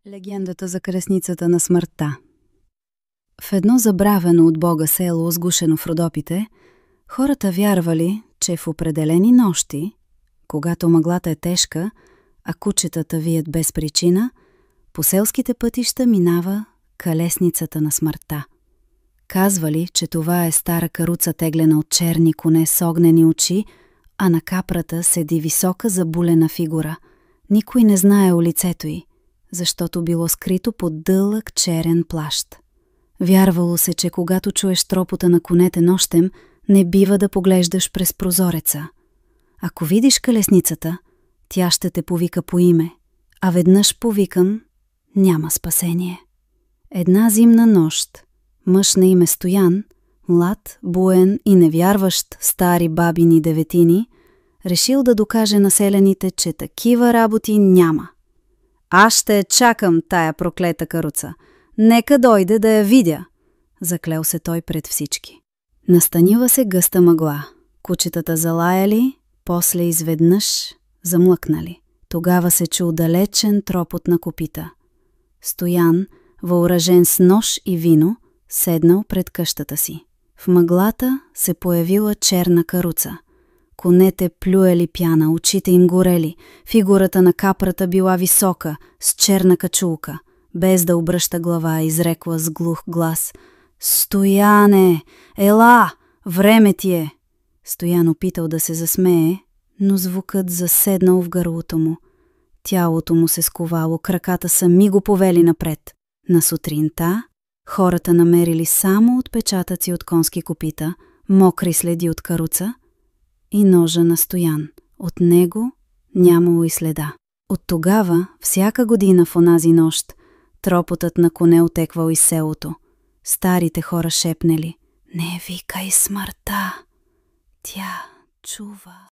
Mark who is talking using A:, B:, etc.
A: Легендата за кресницата на смъртта. В едно забравено от Бога село, сгушено в Родопите, хората вярвали, че в определени нощи, когато мъглата е тежка, а кучетата вият без причина, по селските пътища минава колесницата на смъртта. Казвали, че това е стара каруца, теглена от черни коне с огнени очи, а на капрата седи висока забулена фигура. Никой не знаел лицето й, защото било скрито под дълъг черен плащ. Вярвало се, че когато чуеш тропота на конете нощем, не бива да поглеждаш през прозореца. Ако видиш колесницата, тя ще те повика по име, а веднъж повикан, няма спасение. Една зимна нощ, мъж на име Стоян, млад, буен и невярващ стари бабини деветини, решил да докаже на селяните, че такива работи няма. Аз ще чакам тая проклета каруца. Нека дойде да я видя, заклел се той пред всички. Настанила се гъста мъгла. Кучетата залаяли, после изведнъж замлъкнали. Тогава се чул далечен тропот на копита. Стоян, въоръжен с нож и вино, седнал пред къщата си. В мъглата се появила черна каруца. Конете плюели пяна, очите им горели, фигурата на капрата била висока, с черна качулка. Без да обръща глава, изрекла с глух глас: „Стояне! Ела! Време ти е!“ Стоян опитал да се засмее, но звукът заседнал в гърлото му. Тялото му се сковало, краката сами го повели напред. На сутринта хората намерили само отпечатъци от конски копита, мокри следи от каруца и ножа на Стоян. От него нямало и следа. От тогава, всяка година в онази нощ, тропотът на коне отеквал из селото. Старите хора шепнели: „Не викай смъртта, тя чува.“